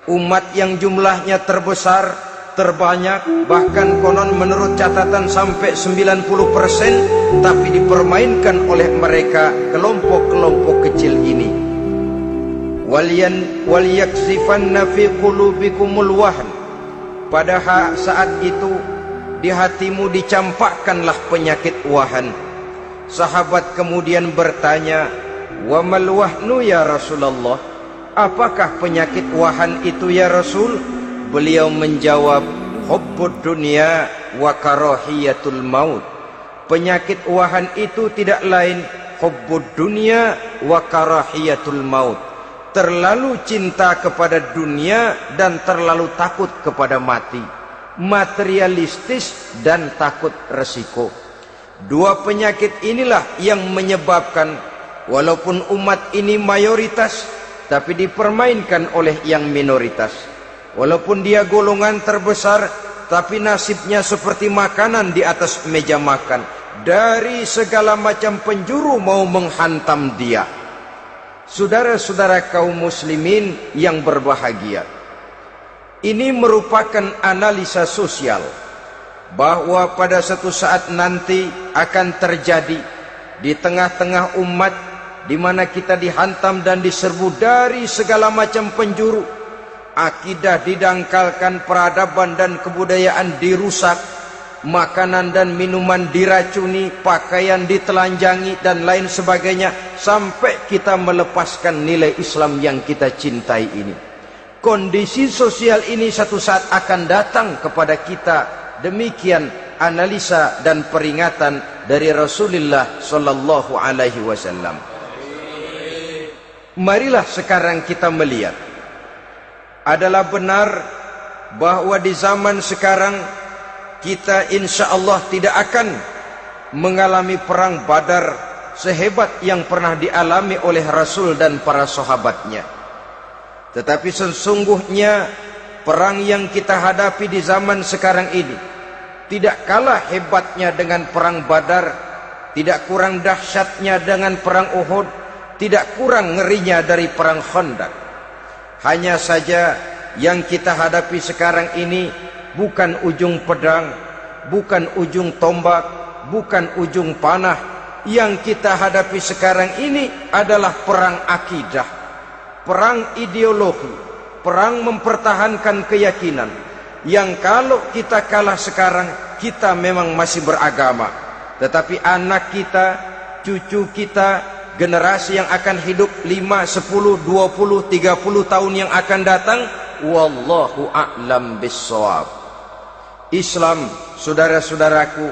Umat yang jumlahnya terbesar, terbanyak, bahkan konon menurut catatan sampai 90%, tapi dipermainkan oleh mereka kelompok-kelompok kecil ini. Walyaksifanna fi qulubikumul wahn. Pada saat itu di hatimu dicampakkanlah penyakit wahan. Sahabat kemudian bertanya, "Wa mal wahnu ya Rasulullah?" Apakah penyakit wahan itu ya Rasul? Beliau menjawab, hubbud dunya wa karahiyatul maut. Penyakit wahan itu tidak lain hubbud dunya wa karahiyatul maut. Terlalu cinta kepada dunia dan terlalu takut kepada mati. Materialistis dan takut resiko. Dua penyakit inilah yang menyebabkan walaupun umat ini mayoritas, tapi dipermainkan oleh yang minoritas. Walaupun dia golongan terbesar, tapi nasibnya seperti makanan di atas meja makan. Dari segala macam penjuru mau menghantam dia. Saudara-saudara kaum muslimin yang berbahagia, ini merupakan analisa sosial bahwa pada suatu saat nanti akan terjadi di tengah-tengah umat di mana kita dihantam dan diserbu dari segala macam penjuru. Akidah didangkalkan, peradaban dan kebudayaan dirusak, makanan dan minuman diracuni, pakaian ditelanjangi dan lain sebagainya, sampai kita melepaskan nilai Islam yang kita cintai ini. Kondisi sosial ini satu saat akan datang kepada kita. Demikian analisa dan peringatan dari Rasulullah sallallahu alaihi wasallam. Marilah sekarang kita melihat, adalah benar bahwa di zaman sekarang kita insya Allah tidak akan mengalami perang Badar sehebat yang pernah dialami oleh Rasul dan para sahabatnya. Tetapi sesungguhnya perang yang kita hadapi di zaman sekarang ini tidak kalah hebatnya dengan perang Badar, tidak kurang dahsyatnya dengan perang Uhud, tidak kurang ngerinya dari perang Khandaq. Hanya saja yang kita hadapi sekarang ini bukan ujung pedang, bukan ujung tombak, bukan ujung panah. Yang kita hadapi sekarang ini adalah perang akidah, perang ideologi, perang mempertahankan keyakinan. Yang kalau kita kalah sekarang, kita memang masih beragama. Tetapi anak kita, cucu kita, generasi yang akan hidup 5, 10, 20, 30 tahun yang akan datang, wallahu a'lam bissawab. Islam, saudara-saudaraku,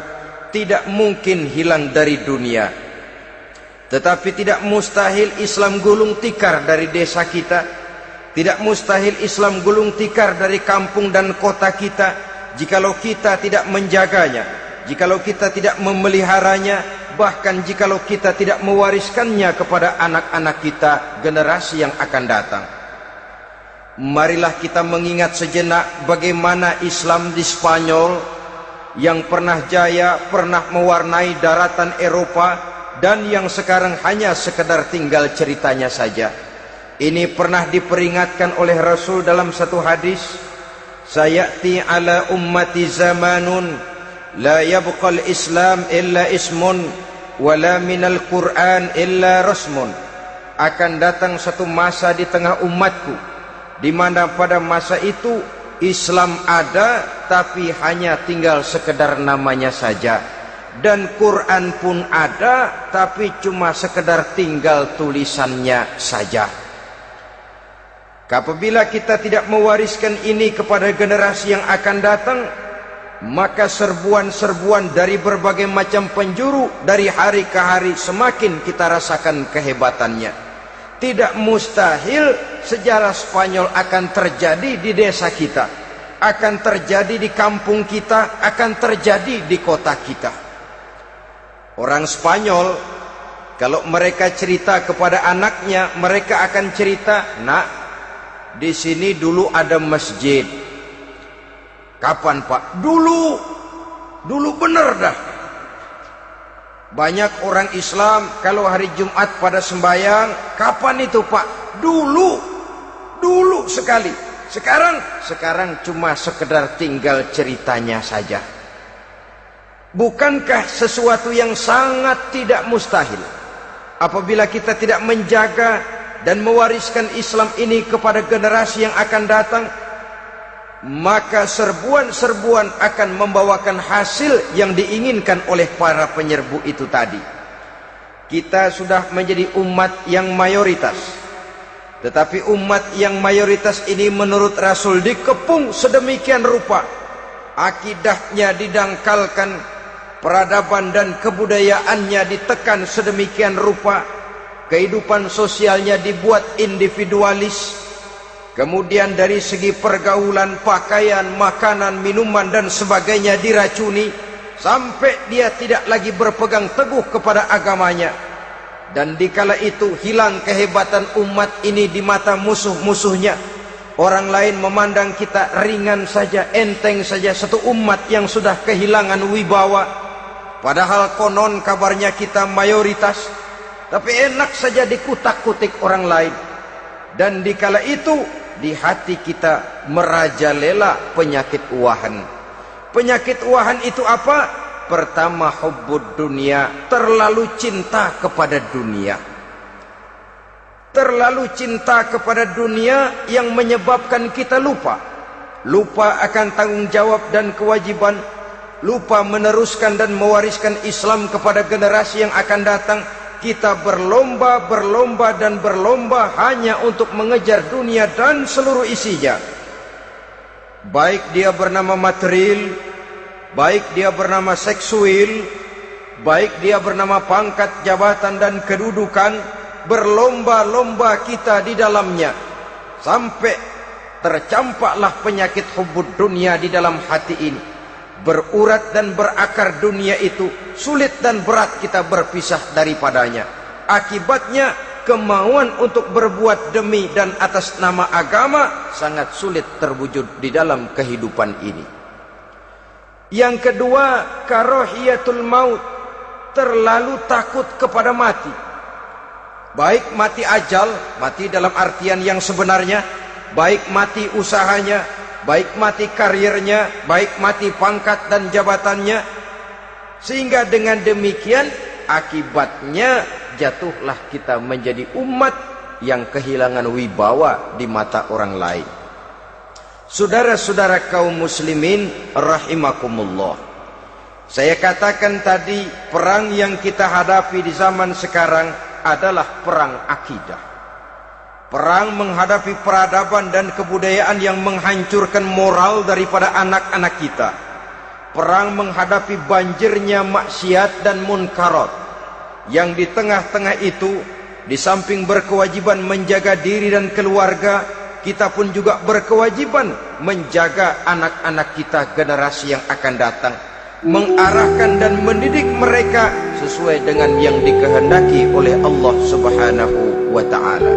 tidak mungkin hilang dari dunia. Tetapi tidak mustahil Islam gulung tikar dari desa kita. Tidak mustahil Islam gulung tikar dari kampung dan kota kita, jikalau kita tidak menjaganya, jikalau kita tidak memeliharanya, bahkan jikalau kita tidak mewariskannya kepada anak-anak kita, generasi yang akan datang. Marilah kita mengingat sejenak bagaimana Islam di Spanyol yang pernah jaya, pernah mewarnai daratan Eropa, dan yang sekarang hanya sekedar tinggal ceritanya saja. Ini pernah diperingatkan oleh Rasul dalam satu hadis, sayati ala ummati zamanun la yabqal Islam illa ismun wala minal Quran illa rasmun. Akan datang satu masa di tengah umatku di mana pada masa itu Islam ada tapi hanya tinggal sekedar namanya saja, dan Quran pun ada tapi cuma sekedar tinggal tulisannya saja. Apabila kita tidak mewariskan ini kepada generasi yang akan datang, maka serbuan-serbuan dari berbagai macam penjuru dari hari ke hari semakin kita rasakan kehebatannya. Tidak mustahil sejarah Spanyol akan terjadi di desa kita, akan terjadi di kampung kita, akan terjadi di kota kita. Orang Spanyol kalau mereka cerita kepada anaknya, mereka akan cerita, "Nak, di sini dulu ada masjid." Kapan, Pak? Dulu bener dah. Banyak orang Islam kalau hari Jumat pada sembahyang, kapan itu, Pak? Dulu sekali. Sekarang cuma sekedar tinggal ceritanya saja. Bukankah sesuatu yang sangat tidak mustahil apabila kita tidak menjaga dan mewariskan Islam ini kepada generasi yang akan datang, maka serbuan-serbuan akan membawakan hasil yang diinginkan oleh para penyerbu itu tadi. Kita sudah menjadi umat yang mayoritas, tetapi umat yang mayoritas ini menurut Rasul dikepung sedemikian rupa, akidahnya didangkalkan, peradaban dan kebudayaannya ditekan sedemikian rupa, kehidupan sosialnya dibuat individualis, kemudian dari segi pergaulan, pakaian, makanan, minuman dan sebagainya diracuni, sampai dia tidak lagi berpegang teguh kepada agamanya. Dan dikala itu hilang kehebatan umat ini di mata musuh-musuhnya. Orang lain memandang kita ringan saja, enteng saja, satu umat yang sudah kehilangan wibawa. Padahal konon kabarnya kita mayoritas, tapi enak saja dikutak-kutik orang lain. Dan dikala itu di hati kita merajalela penyakit uahan. Penyakit uahan itu apa? Pertama, hubbud dunia, terlalu cinta kepada dunia. Terlalu cinta kepada dunia yang menyebabkan kita lupa akan tanggung jawab dan kewajiban, lupa meneruskan dan mewariskan Islam kepada generasi yang akan datang. Kita berlomba dan berlomba hanya untuk mengejar dunia dan seluruh isinya, baik dia bernama material, baik dia bernama seksual, baik dia bernama pangkat, jabatan dan kedudukan. Berlomba-lomba kita di dalamnya sampai tercampaklah penyakit hubbud dunia di dalam hati ini. Berurat dan berakar dunia itu, sulit dan berat kita berpisah daripadanya. Akibatnya kemauan untuk berbuat demi dan atas nama agama sangat sulit terwujud di dalam kehidupan ini. Yang kedua, karahiyatul maut, terlalu takut kepada mati. Baik mati ajal, mati dalam artian yang sebenarnya, baik mati usahanya, baik mati karirnya, baik mati pangkat dan jabatannya. Sehingga dengan demikian akibatnya jatuhlah kita menjadi umat yang kehilangan wibawa di mata orang lain. Saudara-saudara kaum muslimin rahimakumullah, saya katakan tadi, perang yang kita hadapi di zaman sekarang adalah perang akidah. Perang menghadapi peradaban dan kebudayaan yang menghancurkan moral daripada anak-anak kita. Perang menghadapi banjirnya maksiat dan munkarat, yang di tengah-tengah itu, di samping berkewajiban menjaga diri dan keluarga, kita pun juga berkewajiban menjaga anak-anak kita, generasi yang akan datang, mengarahkan dan mendidik mereka sesuai dengan yang dikehendaki oleh Allah Subhanahu wa ta'ala.